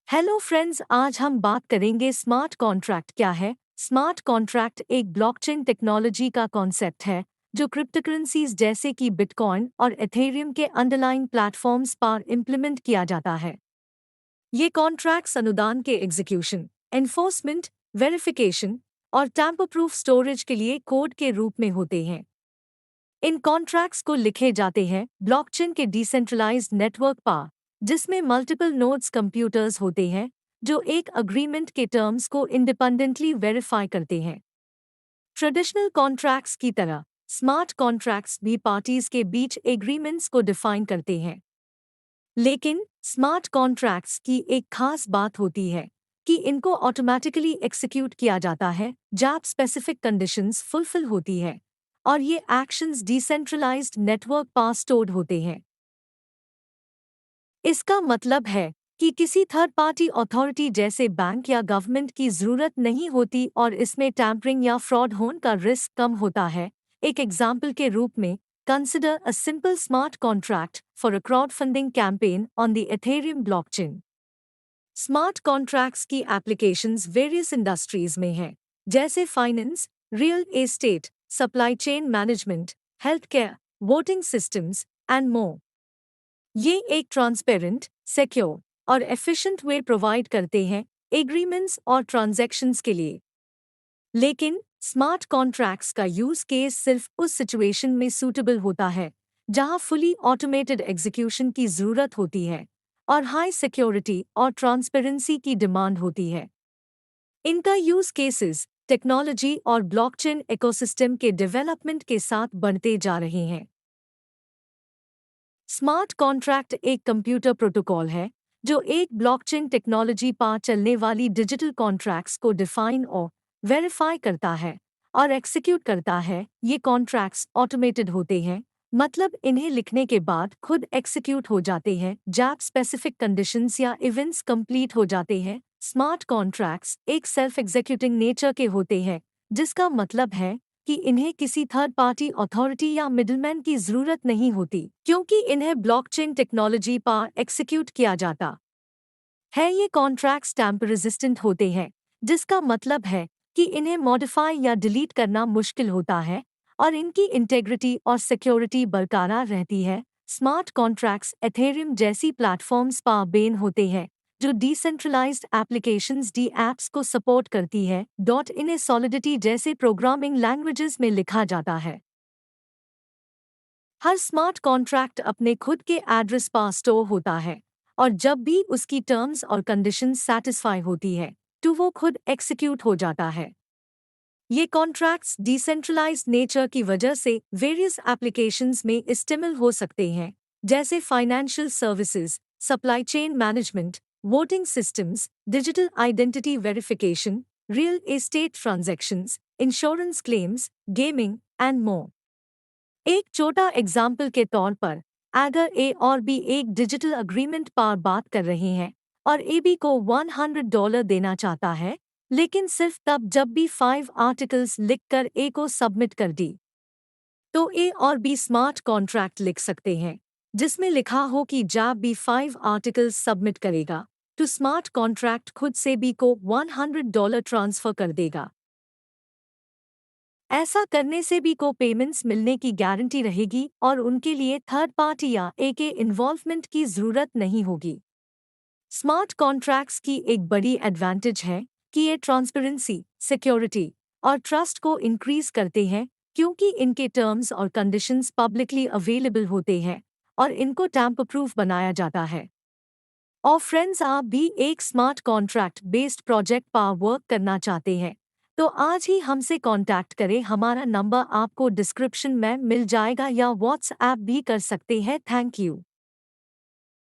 Hello friends, आज हम बात करेंगे स्मार्ट कॉन्ट्रैक्ट क्या है। स्मार्ट कॉन्ट्रैक्ट एक ब्लॉकचेन टेक्नोलॉजी का कॉन्सेप्ट है जो क्रिप्टोकरेंसीज जैसे कि बिटकॉइन और एथेरियम के अंडरलाइन प्लेटफॉर्म्स पर इम्प्लीमेंट किया जाता है। ये कॉन्ट्रैक्ट्स अनुदान के एग्जीक्यूशन, एनफोर्समेंट, वेरिफिकेशन और टैम्पर प्रूफ स्टोरेज के लिए कोड के रूप में होते हैं। इन कॉन्ट्रैक्ट्स को लिखे जाते हैं ब्लॉकचेन के डिसेंट्रलाइज्ड नेटवर्क पर, जिसमें मल्टीपल नोड्स कंप्यूटर्स होते हैं जो एक अग्रीमेंट के टर्म्स को इंडिपेंडेंटली वेरीफाई करते हैं। ट्रेडिशनल कॉन्ट्रैक्ट्स की तरह स्मार्ट कॉन्ट्रैक्ट्स भी पार्टीज के बीच एग्रीमेंट्स को डिफाइन करते हैं। लेकिन स्मार्ट कॉन्ट्रैक्ट्स की एक खास बात होती है कि इनको ऑटोमैटिकली एक्सिक्यूट किया जाता है जब स्पेसिफिक कंडीशंस फुलफिल होती है, और ये एक्शंस डिसेंट्रलाइज्ड नेटवर्क पर स्टोर्ड होते हैं। इसका मतलब है कि किसी थर्ड पार्टी अथॉरिटी जैसे बैंक या गवर्नमेंट की जरूरत नहीं होती और इसमें टैम्परिंग या फ्रॉड होने का रिस्क कम होता है। एक एग्जाम्पल के रूप में, consider a simple smart contract for a crowd funding campaign on the Ethereum blockchain. Smart contracts की एप्लीकेशंस वेरियस इंडस्ट्रीज में हैं, जैसे finance, real estate, supply chain management, health care, voting systems and more. ये एक transparent, secure और efficient way provide करते हैं agreements और ट्रांजैक्शंस के लिए। लेकिन स्मार्ट कॉन्ट्रैक्ट्स का यूज केस सिर्फ उस सिचुएशन में सूटेबल होता है जहां फुली ऑटोमेटेड एग्जीक्यूशन की जरूरत होती है और हाई सिक्योरिटी और ट्रांसपेरेंसी की डिमांड होती है। इनका यूज केसेस टेक्नोलॉजी और ब्लॉकचेन इकोसिस्टम के डेवलपमेंट के साथ बढ़ते जा रहे हैं। स्मार्ट कॉन्ट्रैक्ट एक कंप्यूटर प्रोटोकॉल है जो एक ब्लॉकचेन टेक्नोलॉजी पर चलने वाली डिजिटल कॉन्ट्रैक्ट्स को डिफाइन और वेरीफाई करता है और एक्सिक्यूट करता है। ये कॉन्ट्रैक्ट्स ऑटोमेटेड होते हैं, मतलब इन्हें लिखने के बाद खुद एक्सिक्यूट हो जाते हैं जब स्पेसिफिक कंडीशंस या इवेंट्स कंप्लीट हो जाते हैं। स्मार्ट कॉन्ट्रैक्ट्स एक सेल्फ एग्जीक्यूटिंग नेचर के होते हैं, जिसका मतलब है कि इन्हें किसी थर्ड पार्टी अथॉरिटी या मिडलमैन की जरूरत नहीं होती, क्योंकि इन्हें ब्लॉकचेन टेक्नोलॉजी पर एक्सिक्यूट किया जाता है। ये कॉन्ट्रैक्ट्स टैम्पर रेजिस्टेंट होते हैं, जिसका मतलब है कि इन्हें मॉडिफाई या डिलीट करना मुश्किल होता है और इनकी इंटेग्रिटी और सिक्योरिटी बरकरार रहती है। स्मार्ट कॉन्ट्रैक्ट्स एथेरियम जैसी प्लेटफॉर्म्स पर बेन होते हैं जो डिसेंट्रलाइज्ड एप्लीकेशंस डी एप्स को सपोर्ट करती है। इन्हें सॉलिडिटी जैसे प्रोग्रामिंग लैंग्वेजेस में लिखा जाता है। हर स्मार्ट कॉन्ट्रैक्ट अपने खुद के एड्रेस पर स्टोर होता है, और जब भी उसकी टर्म्स और कंडीशंस सैटिस्फाई होती है तो वो खुद एक्सिक्यूट हो जाता है। ये कॉन्ट्रैक्ट्स डिसेंट्रलाइज्ड नेचर की वजह से वेरियस एप्लीकेशंस में इस्तेमाल हो सकते हैं, जैसे financial services, supply chain management, voting systems, digital identity verification, real estate transactions, insurance claims, gaming and more. एक छोटा एग्जाम्पल के तौर पर, अगर ए और बी एक डिजिटल अग्रीमेंट पर बात कर रहे हैं और ए बी को $100 देना चाहता है, लेकिन सिर्फ तब जब बी 5 आर्टिकल्स लिखकर ए को सबमिट कर दी, तो ए और बी स्मार्ट कॉन्ट्रैक्ट लिख सकते हैं जिसमें लिखा हो कि जब बी 5 आर्टिकल्स सबमिट करेगा तो स्मार्ट कॉन्ट्रैक्ट खुद से बी को $100 ट्रांसफर कर देगा। ऐसा करने से भी को पेमेंट्स मिलने की गारंटी रहेगी और उनके लिए थर्ड पार्टी या ए के इन्वॉल्वमेंट की जरूरत नहीं होगी। स्मार्ट कॉन्ट्रैक्ट्स की एक बड़ी एडवांटेज है कि ये ट्रांसपेरेंसी, सिक्योरिटी और ट्रस्ट को इंक्रीज करते हैं, क्योंकि इनके टर्म्स और कंडीशंस पब्लिकली अवेलेबल होते हैं और इनको टैम्पर प्रूफ बनाया जाता है। और फ्रेंड्स, आप भी एक स्मार्ट कॉन्ट्रैक्ट बेस्ड प्रोजेक्ट पर वर्क करना चाहते हैं तो आज ही हमसे कांटेक्ट करें। हमारा नंबर आपको डिस्क्रिप्शन में मिल जाएगा या व्हाट्सएप भी कर सकते हैं। Thank you.